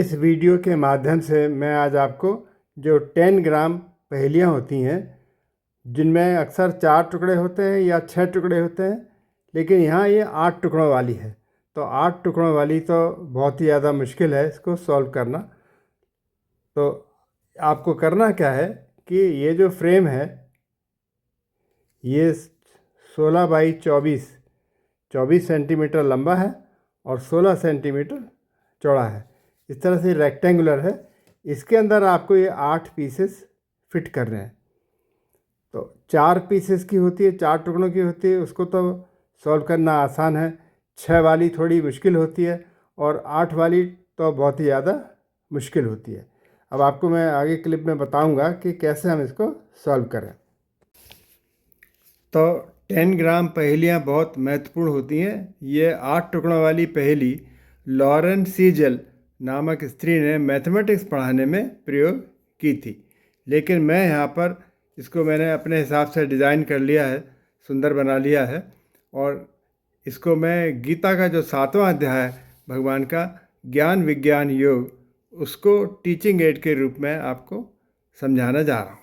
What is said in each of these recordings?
इस वीडियो के माध्यम से मैं आज आपको जो 10 ग्राम पहेलियाँ होती हैं, जिनमें अक्सर 4 टुकड़े होते हैं या 6 टुकड़े होते हैं, लेकिन यहाँ ये 8 टुकड़ों वाली है। तो 8 टुकड़ों वाली तो बहुत ही ज़्यादा मुश्किल है इसको सॉल्व करना। तो आपको करना क्या है कि ये जो फ्रेम है ये 16 बाई 24 सेंटीमीटर लंबा है और 16 सेंटीमीटर चौड़ा है। इस तरह से रेक्टेंगुलर है। इसके अंदर आपको ये 8 पीसेस फिट करने हैं। तो 4 पीसेस की होती है, 4 टुकड़ों की होती है, उसको तो सॉल्व करना आसान है। 6 वाली थोड़ी मुश्किल होती है और 8 वाली तो बहुत ही ज़्यादा मुश्किल होती है। अब आपको मैं आगे क्लिप में बताऊंगा कि कैसे हम इसको सॉल्व करें। तो 10 ग्राम पहेलियाँ बहुत महत्वपूर्ण होती हैं। ये 8 टुकड़ों वाली पहेली लॉरेन सीजल नामक स्त्री ने मैथमेटिक्स पढ़ाने में प्रयोग की थी, लेकिन मैं यहाँ पर इसको मैंने अपने हिसाब से डिज़ाइन कर लिया है, सुंदर बना लिया है। और इसको मैं गीता का जो 7वां अध्याय है भगवान का ज्ञान विज्ञान योग, उसको टीचिंग एड के रूप में आपको समझाना जा रहा हूँ।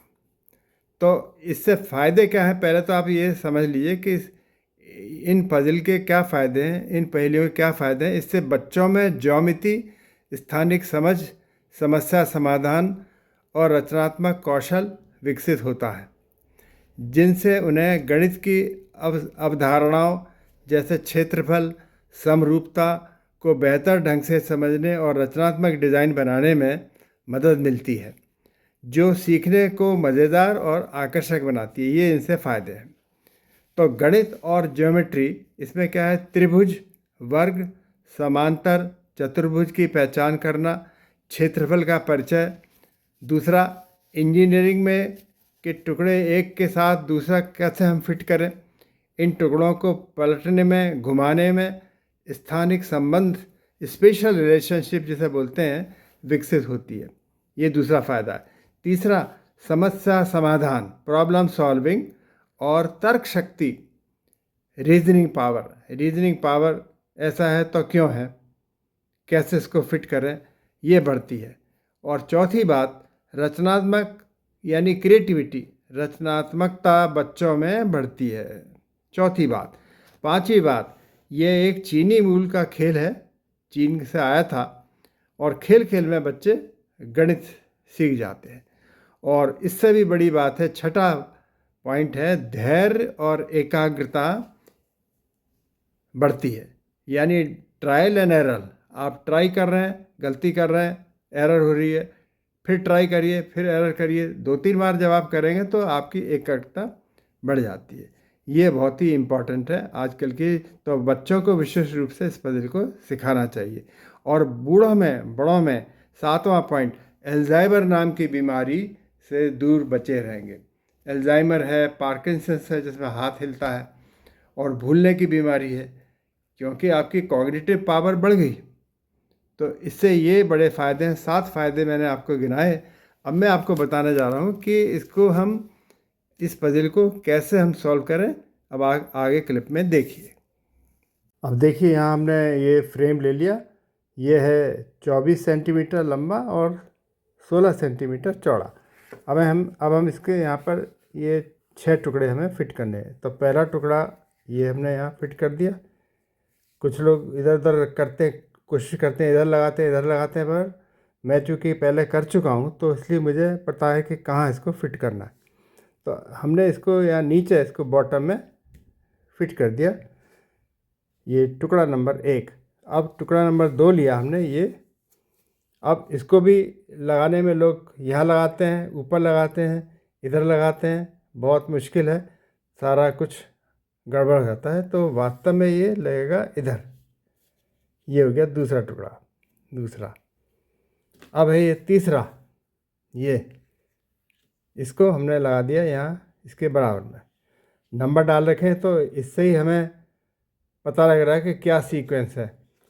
तो इससे फ़ायदे क्या हैं, पहले तो आप ये समझ लीजिए कि इन पजल के क्या फ़ायदे हैं, इन पहेलियों के क्या फ़ायदे हैं। इससे बच्चों में ज्योमिति, स्थानिक समझ, समस्या समाधान और रचनात्मक कौशल विकसित होता है, जिनसे उन्हें गणित की अवधारणाओं जैसे क्षेत्रफल, समरूपता को बेहतर ढंग से समझने और रचनात्मक डिज़ाइन बनाने में मदद मिलती है, जो सीखने को मज़ेदार और आकर्षक बनाती है। ये इनसे फ़ायदे हैं। तो गणित और ज्योमेट्री, इसमें क्या है, त्रिभुज, वर्ग, समांतर, चतुर्भुज की पहचान करना, क्षेत्रफल का परिचय। दूसरा, इंजीनियरिंग में के टुकड़े एक के साथ दूसरा कैसे हम फिट करें, इन टुकड़ों को पलटने में, घुमाने में स्थानिक संबंध, स्पेशल रिलेशनशिप जिसे बोलते हैं, विकसित होती है। ये दूसरा फ़ायदा है। तीसरा, समस्या समाधान, प्रॉब्लम सॉल्विंग और तर्क शक्ति, रीजनिंग पावर ऐसा है तो क्यों है, कैसे इसको फिट करें, ये बढ़ती है। और चौथी बात, रचनात्मक यानी क्रिएटिविटी, रचनात्मकता बच्चों में बढ़ती है, चौथी बात। पांचवी बात, ये एक चीनी मूल का खेल है, चीन से आया था, और खेल खेल में बच्चे गणित सीख जाते हैं। और इससे भी बड़ी बात है, छठा पॉइंट है, धैर्य और एकाग्रता बढ़ती है। यानी ट्रायल एंड एरर, आप ट्राई कर रहे हैं, गलती कर रहे हैं, एरर हो रही है, फिर ट्राई करिए, फिर एरर करिए, 2-3 बार जब आप करेंगे तो आपकी एकाग्रता बढ़ जाती है। ये बहुत ही इम्पॉर्टेंट है आजकल की, तो बच्चों को विशेष रूप से इस पजल को सिखाना चाहिए। और बड़ों में 7वां पॉइंट, एल्जाइमर नाम की बीमारी से दूर बचे रहेंगे। एल्जाइमर है, पार्किंसंस है जिसमें हाथ हिलता है, और भूलने की बीमारी है, क्योंकि आपकी कॉग्निटिव पावर बढ़ गई। तो इससे ये बड़े फ़ायदे हैं। 7 फ़ायदे मैंने आपको गिनाए। अब मैं आपको बताने जा रहा हूँ कि इसको हम, इस पजल को कैसे हम सॉल्व करें। अब आगे क्लिप में देखिए। अब देखिए, यहाँ हमने ये फ्रेम ले लिया। ये है 24 सेंटीमीटर लंबा और 16 सेंटीमीटर चौड़ा। अब हम इसके यहाँ पर ये 6 टुकड़े हमें फिट करने हैं। तो पहला टुकड़ा ये हमने यहाँ फिट कर दिया। कुछ लोग इधर उधर कोशिश करते हैं, इधर लगाते हैं, पर मैं चूँकि पहले कर चुका हूँ तो इसलिए मुझे पता है कि कहाँ इसको फिट करना है। तो हमने इसको यहाँ नीचे, इसको बॉटम में फिट कर दिया, ये टुकड़ा नंबर 1। अब टुकड़ा नंबर 2 लिया हमने ये। अब इसको भी लगाने में लोग यहाँ लगाते हैं, ऊपर लगाते हैं, इधर लगाते हैं, बहुत मुश्किल है, सारा कुछ गड़बड़ हो जाता है। तो वास्तव में ये लगेगा इधर। ये हो गया दूसरा टुकड़ा, दूसरा। अब है ये तीसरा, ये इसको हमने लगा दिया यहाँ इसके बराबर में। नंबर डाल रखे हैं तो इससे ही हमें पता लग रहा है कि क्या सीक्वेंस है।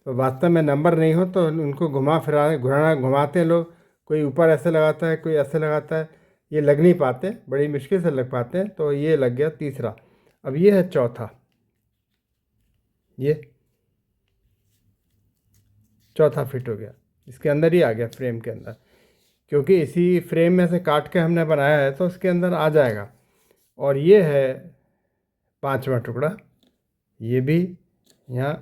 तो वास्तव में नंबर नहीं हो तो उनको घुमाते हैं लोग, कोई ऊपर ऐसे लगाता है, कोई ऐसे लगाता है, ये लग नहीं पाते, बड़ी मुश्किल से लग पाते हैं। तो ये लग गया तीसरा। अब ये है चौथा, ये चौथा फिट हो गया। इसके अंदर ही आ गया, फ्रेम के अंदर, क्योंकि इसी फ्रेम में से काट के हमने बनाया है तो इसके अंदर आ जाएगा। और ये है 5वां टुकड़ा, ये भी यहाँ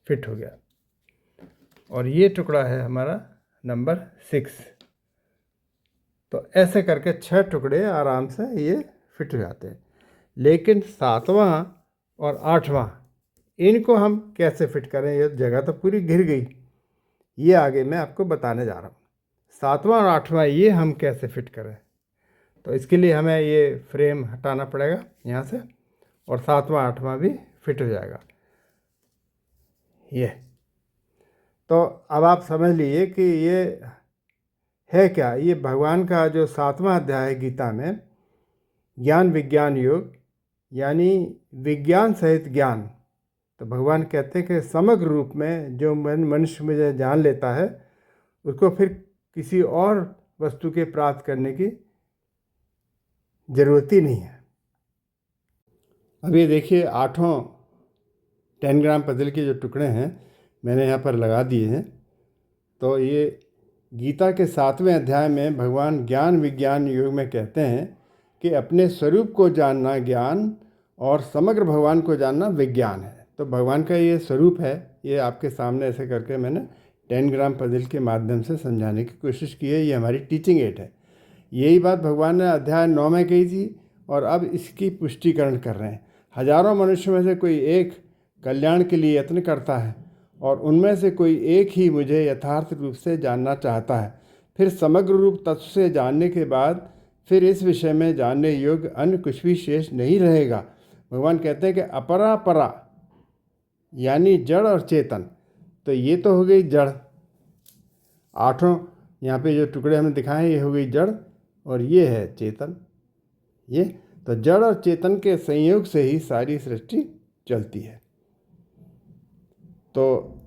फिट हो गया। और ये टुकड़ा है हमारा नंबर 6। तो ऐसे करके 6 टुकड़े आराम से ये फिट हो जाते हैं। लेकिन 7वां और 8वां, इनको हम कैसे फिट करें? ये जगह तो पूरी घिर गई, ये आगे मैं आपको बताने जा रहा हूँ। 7वां और 8वां ये हम कैसे फिट करें? तो इसके लिए हमें ये फ्रेम हटाना पड़ेगा यहाँ से, और 7वां 8वां भी फिट हो जाएगा ये। तो अब आप समझ लीजिए कि ये है क्या। ये भगवान का जो 7वां अध्याय है गीता में, ज्ञान विज्ञान योग, यानी विज्ञान सहित ज्ञान। तो भगवान कहते हैं कि समग्र रूप में जो मनुष्य मुझे जान लेता है, उसको फिर किसी और वस्तु के प्राप्त करने की ज़रूरत ही नहीं है। अब ये देखिए 8 10 ग्राम पजल के जो टुकड़े हैं मैंने यहाँ पर लगा दिए हैं। तो ये गीता के 7वें अध्याय में भगवान ज्ञान विज्ञान योग में कहते हैं कि अपने स्वरूप को जानना ज्ञान और समग्र भगवान को जानना विज्ञान है। तो भगवान का ये स्वरूप है, ये आपके सामने ऐसे करके मैंने 10 ग्राम पजल के माध्यम से समझाने की कोशिश की है। ये हमारी टीचिंग एड है। यही बात भगवान ने अध्याय 9 में कही थी और अब इसकी पुष्टिकरण कर रहे हैं। हजारों मनुष्यों में से कोई एक कल्याण के लिए यत्न करता है और उनमें से कोई एक ही मुझे यथार्थ रूप से जानना चाहता है। फिर समग्र रूप तत्व से जानने के बाद फिर इस विषय में जानने योग्य अन्य कुछ भी शेष नहीं रहेगा। भगवान कहते हैं कि अपरा परा यानी जड़ और चेतन। तो ये तो हो गई जड़, 8 यहाँ पे जो टुकड़े हमने दिखाए ये हो गई जड़, और ये है चेतन। ये तो जड़ और चेतन के संयोग से ही सारी सृष्टि चलती है। तो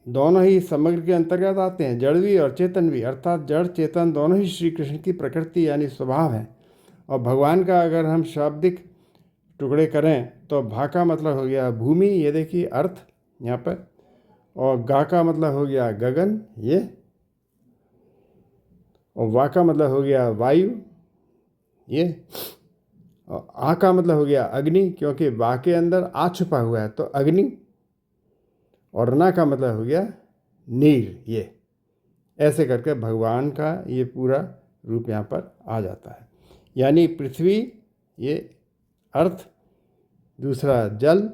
दोनों ही समग्र के अंतर्गत आते हैं, जड़ भी और चेतन भी, अर्थात जड़ चेतन दोनों ही श्री कृष्ण की प्रकृति यानी स्वभाव है। और भगवान का अगर हम शाब्दिक टुकड़े करें तो भा का मतलब हो गया भूमि, ये देखिए अर्थ यहाँ पर, और गा का मतलब हो गया गगन ये, और वा का मतलब हो गया वायु ये, और आ का मतलब हो गया अग्नि, क्योंकि वा के अंदर आ छुपा हुआ है तो अग्नि, और ना का मतलब हो गया नीर ये। ऐसे करके भगवान का ये पूरा रूप यहाँ पर आ जाता है। यानी पृथ्वी ये अर्थ, दूसरा जल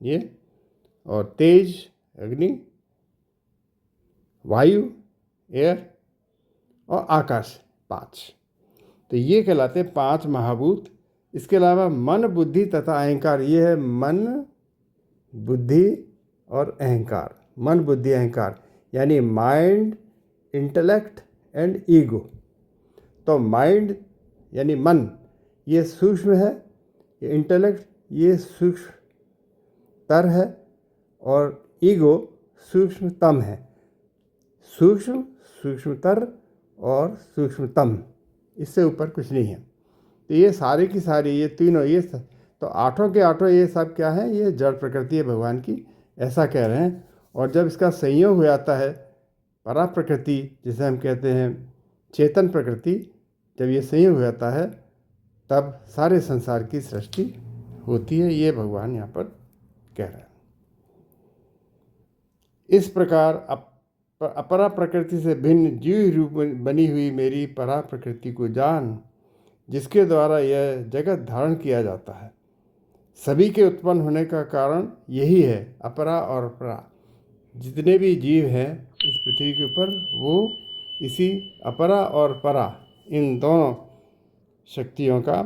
ये, और तेज अग्नि, वायु एयर, और आकाश 5। तो ये कहलाते 5 महाभूत। इसके अलावा मन बुद्धि तथा अहंकार, ये है मन बुद्धि और अहंकार। मन बुद्धि अहंकार यानी माइंड, इंटेलेक्ट एंड ईगो। तो माइंड यानी मन ये सूक्ष्म है, ये इंटेलेक्ट ये सूक्ष्मतर है, और ईगो सूक्ष्मतम है। सूक्ष्म, सूक्ष्मतर और सूक्ष्मतम, इससे ऊपर कुछ नहीं है। तो ये सारे की सारी ये तीनों, ये तो 8 के 8 ये सब क्या है? ये जड़ प्रकृति है भगवान की, ऐसा कह रहे हैं। और जब इसका संयोग हो जाता है परा प्रकृति, जिसे हम कहते हैं चेतन प्रकृति, जब ये संयोग हो जाता है तब सारे संसार की सृष्टि होती है। ये भगवान यहाँ पर कह रहे हैं। इस प्रकार अपरा प्रकृति से भिन्न जीव रूप बनी हुई मेरी परा प्रकृति को जान, जिसके द्वारा यह जगत धारण किया जाता है। सभी के उत्पन्न होने का कारण यही है। अपरा और परा जितने भी जीव हैं इस पृथ्वी के ऊपर, वो इसी अपरा और परा इन दोनों शक्तियों का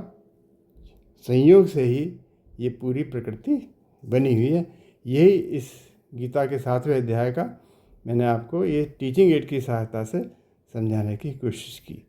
संयोग से ही ये पूरी प्रकृति बनी हुई है। यही इस गीता के 7वें अध्याय का मैंने आपको ये टीचिंग एड की सहायता से समझाने की कोशिश की।